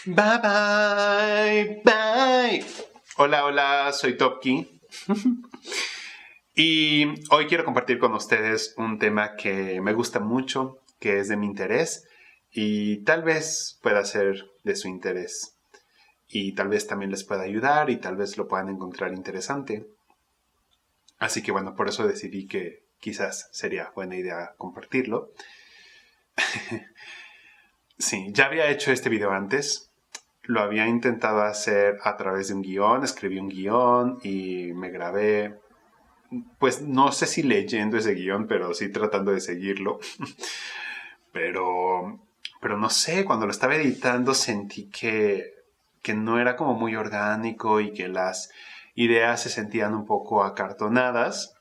Bye, bye, bye. Hola, hola, soy Topki. Y hoy quiero compartir con ustedes un tema que me gusta mucho, que es de mi interés y tal vez pueda ser de su interés. Y tal vez también les pueda ayudar y tal vez lo puedan encontrar interesante. Así que bueno, por eso decidí que quizás sería buena idea compartirlo. Sí, ya había hecho este video antes. Lo había intentado hacer a través de un guión, escribí un guión y me grabé, pues no sé si leyendo ese guión, pero sí tratando de seguirlo. Pero, pero no sé, cuando lo estaba editando sentí que no era como muy orgánico y que las ideas se sentían un poco acartonadas.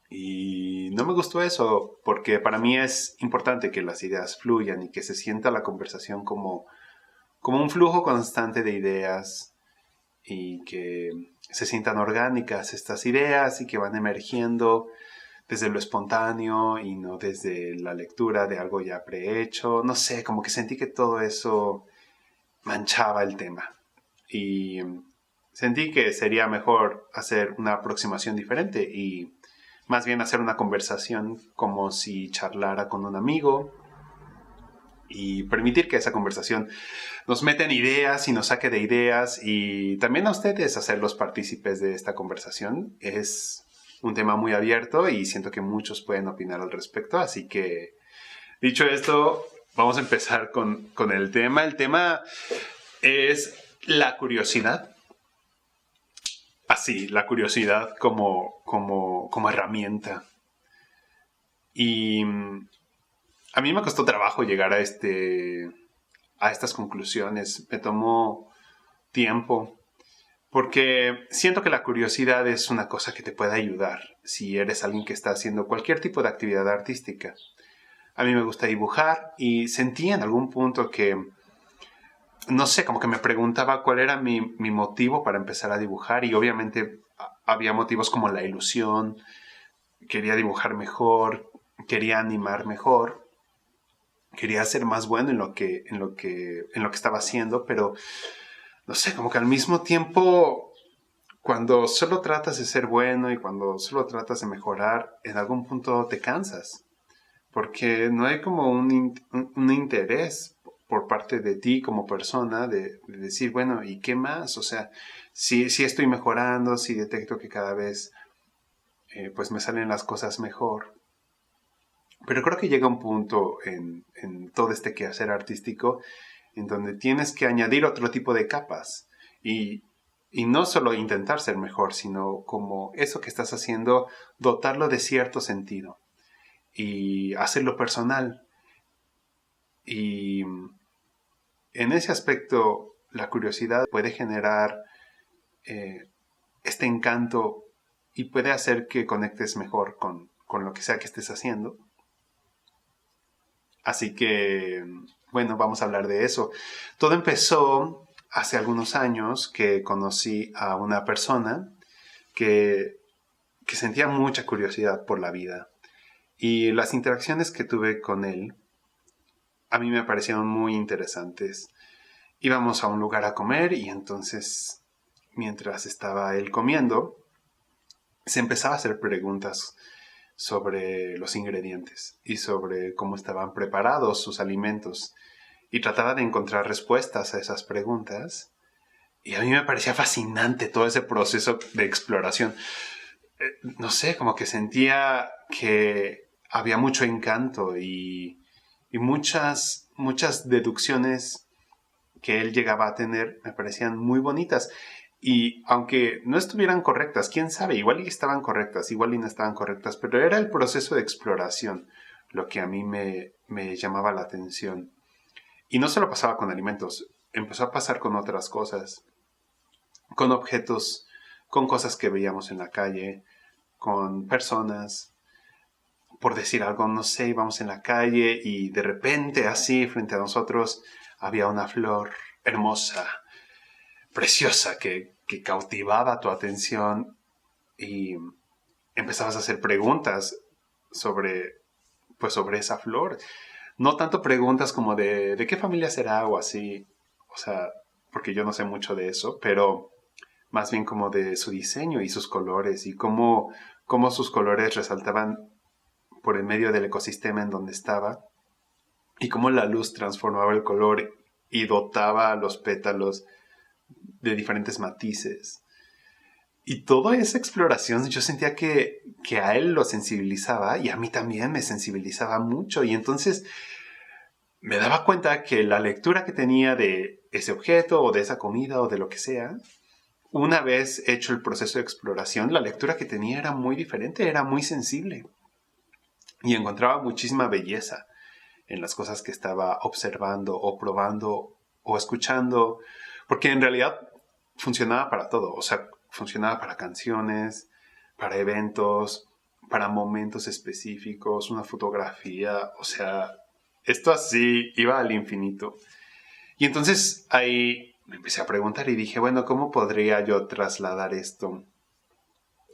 Y no me gustó eso, porque para mí es importante que las ideas fluyan y que se sienta la conversación como un flujo constante de ideas y que se sientan orgánicas estas ideas y que van emergiendo desde lo espontáneo y no desde la lectura de algo ya prehecho. No sé, como que sentí que todo eso manchaba el tema. Y sentí que sería mejor hacer una aproximación diferente y más bien hacer una conversación como si charlara con un amigo y permitir que esa conversación nos meta en ideas y nos saque de ideas y también a ustedes hacerlos partícipes de esta conversación. Es un tema muy abierto y siento que muchos pueden opinar al respecto, así que dicho esto, vamos a empezar con el tema. El tema es la curiosidad. Así, la curiosidad como herramienta. Y a mí me costó trabajo llegar a estas conclusiones. Me tomó tiempo. Porque siento que la curiosidad es una cosa que te puede ayudar si eres alguien que está haciendo cualquier tipo de actividad artística. A mí me gusta dibujar y sentí en algún punto que, no sé, como que me preguntaba cuál era mi motivo para empezar a dibujar y obviamente había motivos como la ilusión, quería dibujar mejor, quería animar mejor, quería ser más bueno en lo que estaba haciendo, pero no sé, como que al mismo tiempo, cuando solo tratas de ser bueno y cuando solo tratas de mejorar, en algún punto te cansas. Porque no hay como un interés por parte de ti como persona de decir, bueno, ¿y qué más? O sea, si estoy mejorando, si detecto que cada vez pues me salen las cosas mejor. Pero creo que llega un punto en todo este quehacer artístico en donde tienes que añadir otro tipo de capas y no solo intentar ser mejor, sino como eso que estás haciendo, dotarlo de cierto sentido y hacerlo personal. Y en ese aspecto, la curiosidad puede generar eh, este encanto y puede hacer que conectes mejor con lo que sea que estés haciendo. Así que, bueno, vamos a hablar de eso. Todo empezó hace algunos años que conocí a una persona que, que sentía mucha curiosidad por la vida. Y las interacciones que tuve con él a mí me parecieron muy interesantes. Íbamos a un lugar a comer y entonces, mientras estaba él comiendo, se empezaba a hacer preguntas sobre los ingredientes y sobre cómo estaban preparados sus alimentos. Y trataba de encontrar respuestas a esas preguntas. Y a mí me parecía fascinante todo ese proceso de exploración. No sé, como que sentía que había mucho encanto y muchas deducciones que él llegaba a tener me parecían muy bonitas. Y aunque no estuvieran correctas, quién sabe, igual y estaban correctas, igual y no estaban correctas, pero era el proceso de exploración lo que a mí me llamaba la atención. Y no solo pasaba con alimentos, empezó a pasar con otras cosas, con objetos, con cosas que veíamos en la calle, con personas. Por decir algo, no sé, íbamos en la calle y de repente así frente a nosotros había una flor hermosa, preciosa, que cautivaba tu atención y empezabas a hacer preguntas sobre, pues sobre esa flor. No tanto preguntas como de qué familia será o así, o sea, porque yo no sé mucho de eso, pero más bien como de su diseño y sus colores y cómo sus colores resaltaban por el medio del ecosistema en donde estaba y cómo la luz transformaba el color y dotaba los pétalos de diferentes matices. Y toda esa exploración yo sentía que a él lo sensibilizaba y a mí también me sensibilizaba mucho. Y entonces me daba cuenta que la lectura que tenía de ese objeto o de esa comida o de lo que sea, una vez hecho el proceso de exploración, la lectura que tenía era muy diferente, era muy sensible. Y encontraba muchísima belleza en las cosas que estaba observando o probando o escuchando, porque en realidad funcionaba para todo, o sea, funcionaba para canciones, para eventos, para momentos específicos, una fotografía, o sea, esto así iba al infinito. Y entonces ahí me empecé a preguntar y dije, bueno, ¿cómo podría yo trasladar esto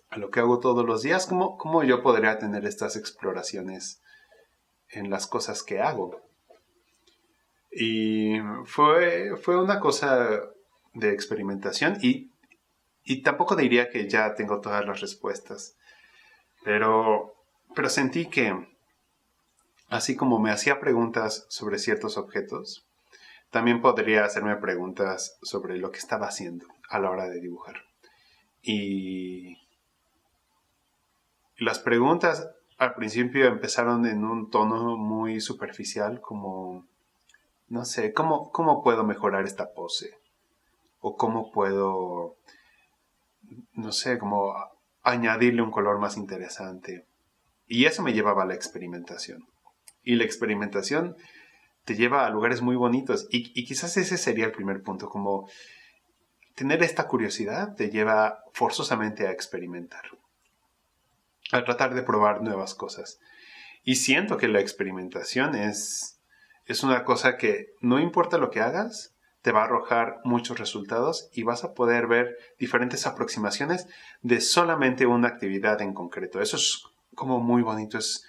a lo que hago todos los días? ¿Cómo yo podría tener estas exploraciones en las cosas que hago? Y fue una cosa de experimentación y tampoco diría que ya tengo todas las respuestas, pero, pero sentí que así como me hacía preguntas sobre ciertos objetos, también podría hacerme preguntas sobre lo que estaba haciendo a la hora de dibujar. Y las preguntas al principio empezaron en un tono muy superficial, como, no sé, ¿cómo puedo mejorar esta pose? O cómo puedo, no sé, como añadirle un color más interesante. Y eso me llevaba a la experimentación. Y la experimentación te lleva a lugares muy bonitos. Y quizás ese sería el primer punto, como tener esta curiosidad te lleva forzosamente a experimentar, a tratar de probar nuevas cosas. Y siento que la experimentación es una cosa que no importa lo que hagas, te va a arrojar muchos resultados y vas a poder ver diferentes aproximaciones de solamente una actividad en concreto. Eso es como muy bonito, es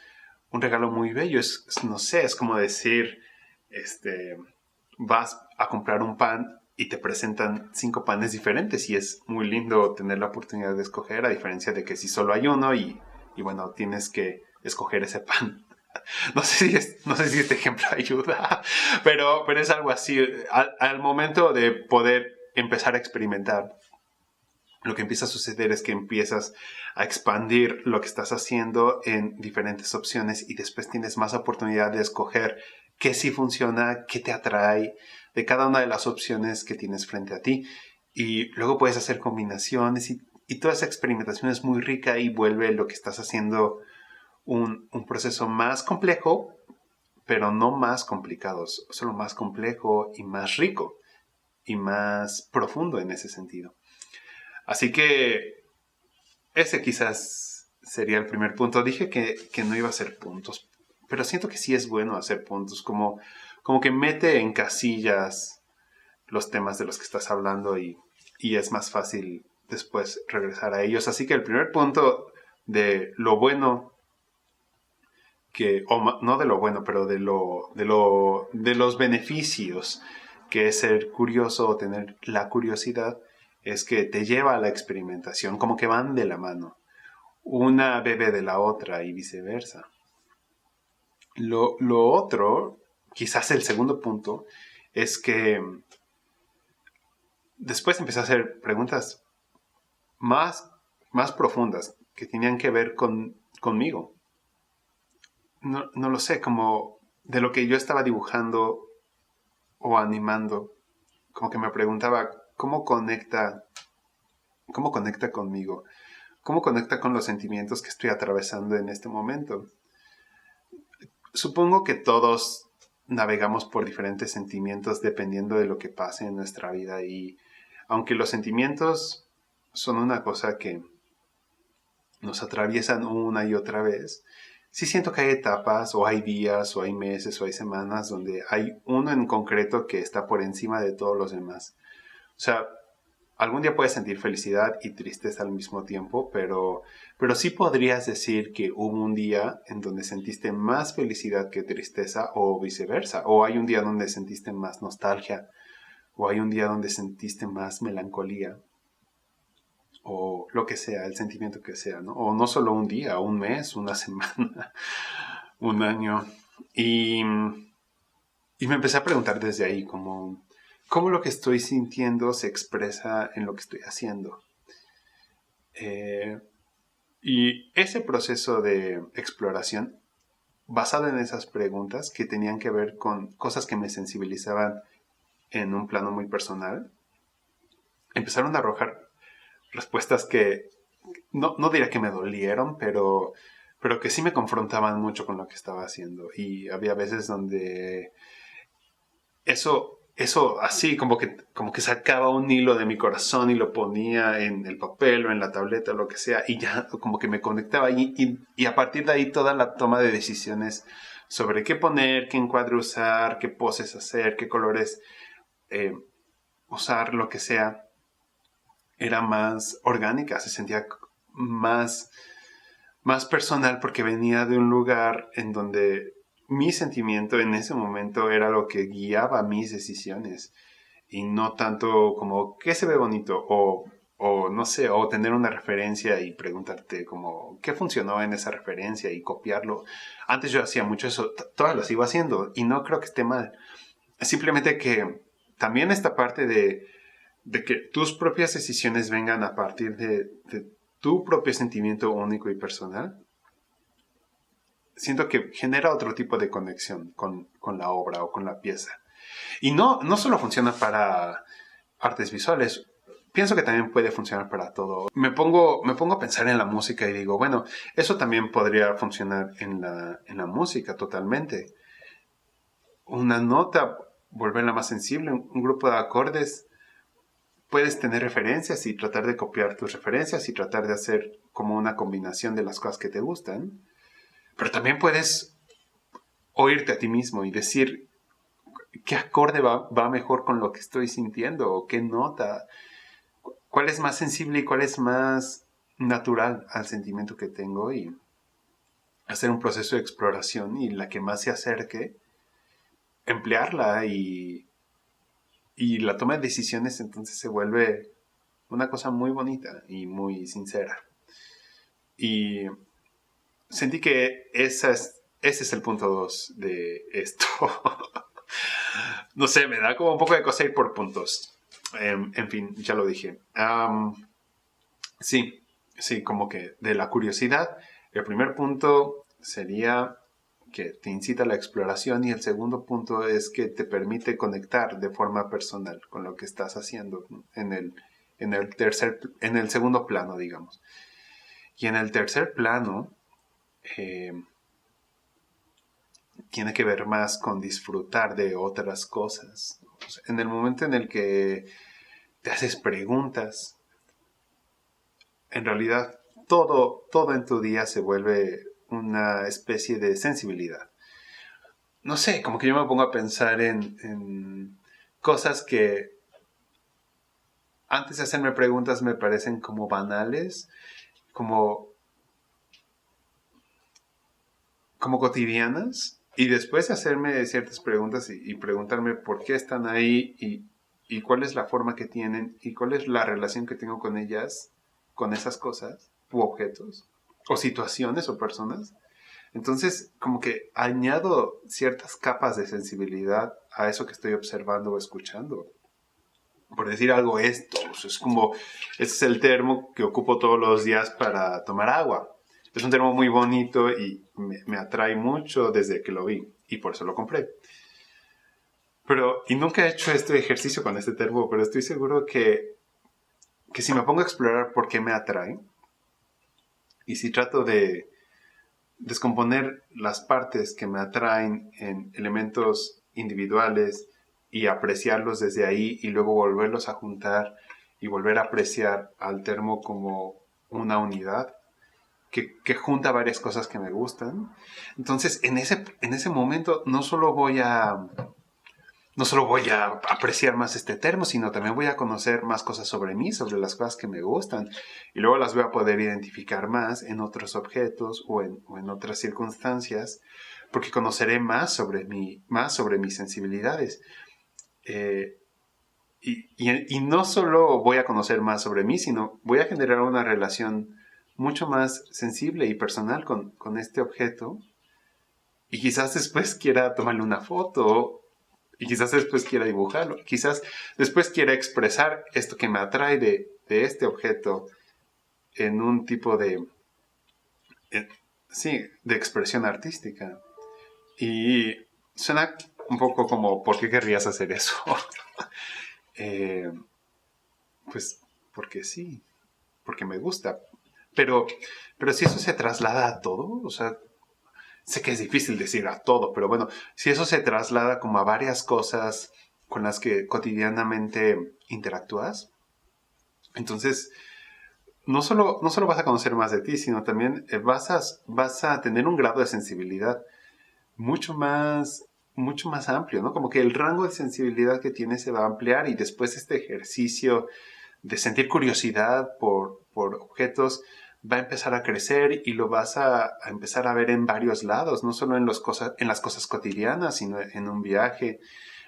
un regalo muy bello. No sé, es como decir, vas a comprar un pan y te presentan 5 panes diferentes y es muy lindo tener la oportunidad de escoger, a diferencia de que si solo hay uno y bueno, tienes que escoger ese pan. No sé si este ejemplo ayuda, pero es algo así. Al momento de poder empezar a experimentar, lo que empieza a suceder es que empiezas a expandir lo que estás haciendo en diferentes opciones y después tienes más oportunidad de escoger qué sí funciona, qué te atrae de cada una de las opciones que tienes frente a ti. Y luego puedes hacer combinaciones y toda esa experimentación es muy rica y vuelve lo que estás haciendo un proceso más complejo, pero no más complicado, solo más complejo y más rico y más profundo en ese sentido. Así que ese quizás sería el primer punto. Dije que no iba a hacer puntos, pero siento que sí es bueno hacer puntos, como que mete en casillas los temas de los que estás hablando y es más fácil después regresar a ellos. Así que el primer punto de lo bueno o no de lo bueno, pero de los beneficios que es ser curioso o tener la curiosidad, es que te lleva a la experimentación, como que van de la mano. Una bebe de la otra y viceversa. Lo otro, quizás el segundo punto, es que después empecé a hacer preguntas más, más profundas que tenían que ver conmigo. No lo sé, como de lo que yo estaba dibujando o animando, como que me preguntaba cómo conecta conmigo, cómo conecta con los sentimientos que estoy atravesando en este momento. Supongo que todos navegamos por diferentes sentimientos dependiendo de lo que pase en nuestra vida y aunque los sentimientos son una cosa que nos atraviesan una y otra vez, sí siento que hay etapas o hay días o hay meses o hay semanas donde hay uno en concreto que está por encima de todos los demás. O sea, algún día puedes sentir felicidad y tristeza al mismo tiempo, pero sí podrías decir que hubo un día en donde sentiste más felicidad que tristeza o viceversa. O hay un día donde sentiste más nostalgia o hay un día donde sentiste más melancolía, o lo que sea, el sentimiento que sea, ¿no? O no solo un día, un mes, una semana, un año. Y me empecé a preguntar desde ahí, cómo lo que estoy sintiendo se expresa en lo que estoy haciendo. Y ese proceso de exploración, basado en esas preguntas que tenían que ver con cosas que me sensibilizaban en un plano muy personal, empezaron a arrojar respuestas que no diría que me dolieron, pero que sí me confrontaban mucho con lo que estaba haciendo. Y había veces donde eso así como que sacaba un hilo de mi corazón y lo ponía en el papel o en la tableta o lo que sea, y ya como que me conectaba y a partir de ahí toda la toma de decisiones sobre qué poner, qué encuadre usar, qué poses hacer, qué colores usar, lo que sea, era más orgánica, se sentía más, más personal porque venía de un lugar en donde mi sentimiento en ese momento era lo que guiaba mis decisiones y no tanto como qué se ve bonito o no sé, o tener una referencia y preguntarte como qué funcionó en esa referencia y copiarlo. Antes yo hacía mucho eso, todavía lo sigo haciendo y no creo que esté mal. Simplemente que también esta parte de que tus propias decisiones vengan a partir de tu propio sentimiento único y personal, siento que genera otro tipo de conexión con la obra o con la pieza. Y no solo funciona para artes visuales, pienso que también puede funcionar para todo. Me pongo a pensar en la música y digo, bueno, eso también podría funcionar en la música totalmente. Una nota, volverla más sensible, un grupo de acordes, puedes tener referencias y tratar de copiar tus referencias y tratar de hacer como una combinación de las cosas que te gustan. Pero también puedes oírte a ti mismo y decir qué acorde va mejor con lo que estoy sintiendo o qué nota, cuál es más sensible y cuál es más natural al sentimiento que tengo y hacer un proceso de exploración y la que más se acerque, emplearla y la toma de decisiones entonces se vuelve una cosa muy bonita y muy sincera. Y sentí que ese es el punto 2 de esto. No sé, me da como un poco de cosa ir por puntos. En fin, ya lo dije. Sí, sí, como que de la curiosidad. El primer punto sería que te incita a la exploración y el segundo punto es que te permite conectar de forma personal con lo que estás haciendo en el segundo plano, digamos. Y en el tercer plano, eh, tiene que ver más con disfrutar de otras cosas. O sea, en el momento en el que te haces preguntas, en realidad todo en tu día se vuelve una especie de sensibilidad. No sé, como que yo me pongo a pensar en cosas que antes de hacerme preguntas me parecen como banales, como, como cotidianas, y después de hacerme ciertas preguntas y preguntarme por qué están ahí y cuál es la forma que tienen y cuál es la relación que tengo con ellas, con esas cosas, u objetos, o situaciones o personas. Entonces, como que añado ciertas capas de sensibilidad a eso que estoy observando o escuchando. Por decir algo, esto, o sea, es como, este es el termo que ocupo todos los días para tomar agua. Es un termo muy bonito y me atrae mucho desde que lo vi y por eso lo compré. Y nunca he hecho este ejercicio con este termo, pero estoy seguro que si me pongo a explorar por qué me atrae y si trato de descomponer las partes que me atraen en elementos individuales y apreciarlos desde ahí y luego volverlos a juntar y volver a apreciar al termo como una unidad que junta varias cosas que me gustan. Entonces, en ese momento no solo voy a apreciar más este termo, sino también voy a conocer más cosas sobre mí, sobre las cosas que me gustan. Y luego las voy a poder identificar más en otros objetos o en otras circunstancias, porque conoceré más sobre mis sensibilidades. Eh, y no solo voy a conocer más sobre mí, sino voy a generar una relación mucho más sensible y personal con este objeto. Y quizás después quiera tomarle una foto, y quizás después quiera dibujarlo, quizás después quiera expresar esto que me atrae de este objeto en un tipo eh, sí, de expresión artística. Y suena un poco como, ¿por qué querrías hacer eso? Eh, pues porque sí, porque me gusta. Pero, pero si eso se traslada a todo, o sea, sé que es difícil decir a todo, pero bueno, si eso se traslada como a varias cosas con las que cotidianamente interactúas, entonces no solo vas a conocer más de ti, sino también vas a tener un grado de sensibilidad mucho mucho más amplio, ¿no? Como que el rango de sensibilidad que tienes se va a ampliar y después este ejercicio de sentir curiosidad por objetos va a empezar a crecer y lo vas a empezar a ver en varios lados, no solo en las cosas cotidianas, sino en un viaje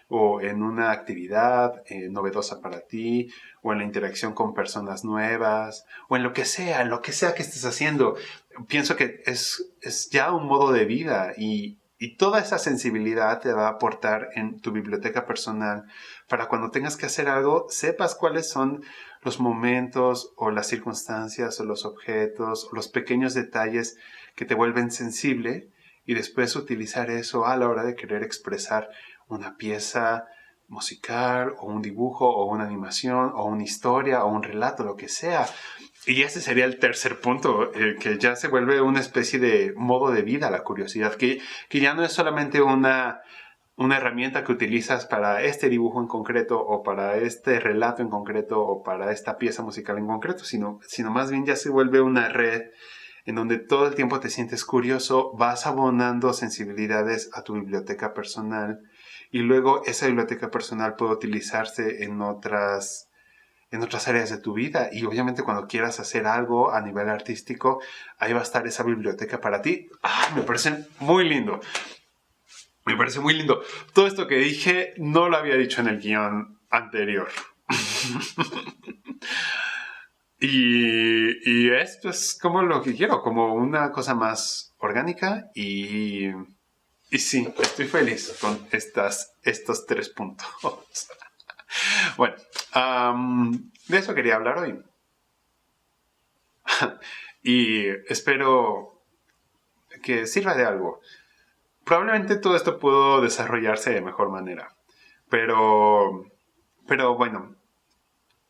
o en una actividad novedosa para ti, o en la interacción con personas nuevas, o en lo que sea que estés haciendo. Pienso que es ya un modo de vida y toda esa sensibilidad te va a aportar en tu biblioteca personal para cuando tengas que hacer algo, sepas cuáles son los momentos o las circunstancias o los objetos o los pequeños detalles que te vuelven sensible y después utilizar eso a la hora de querer expresar una pieza musical o un dibujo o una animación o una historia o un relato, lo que sea. Y ese sería el tercer punto, que ya se vuelve una especie de modo de vida, la curiosidad, que ya no es solamente una herramienta que utilizas para este dibujo en concreto o para este relato en concreto o para esta pieza musical en concreto, sino más bien ya se vuelve una red en donde todo el tiempo te sientes curioso, vas abonando sensibilidades a tu biblioteca personal y luego esa biblioteca personal puede utilizarse en otras áreas de tu vida y obviamente cuando quieras hacer algo a nivel artístico, ahí va a estar esa biblioteca para ti. Me parece muy lindo. Me parece muy lindo. Todo esto que dije no lo había dicho en el guión anterior. Y esto es como lo que quiero, como una cosa más orgánica y sí, estoy feliz con estos 3 puntos. Bueno, de eso quería hablar hoy. Y espero que sirva de algo. Probablemente todo esto pudo desarrollarse de mejor manera. Pero bueno,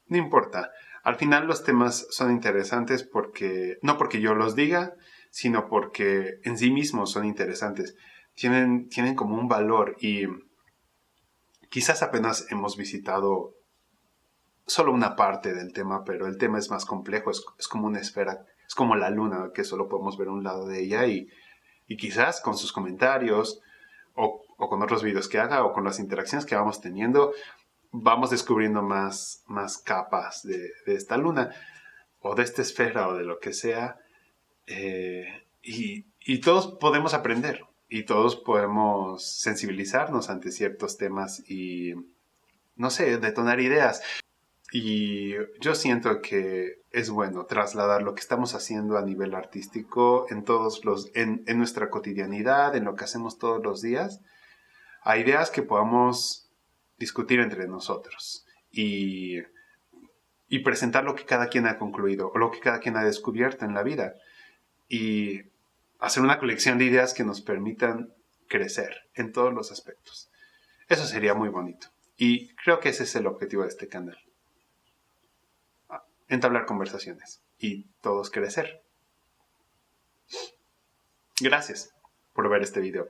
no importa. Al final los temas son interesantes no porque yo los diga, sino porque en sí mismos son interesantes. Tienen como un valor y quizás apenas hemos visitado solo una parte del tema, pero el tema es más complejo, es como una esfera, es como la luna, que solo podemos ver un lado de ella y quizás con sus comentarios o con otros videos que haga o con las interacciones que vamos teniendo, vamos descubriendo más capas de esta luna o de esta esfera o de lo que sea. Y todos podemos aprender y todos podemos sensibilizarnos ante ciertos temas y, no sé, detonar ideas. Y yo siento que es bueno trasladar lo que estamos haciendo a nivel artístico en nuestra cotidianidad, en lo que hacemos todos los días, a ideas que podamos discutir entre nosotros y presentar lo que cada quien ha concluido o lo que cada quien ha descubierto en la vida y hacer una colección de ideas que nos permitan crecer en todos los aspectos. Eso sería muy bonito y creo que ese es el objetivo de este canal. Entablar conversaciones y todos crecer. Gracias por ver este video.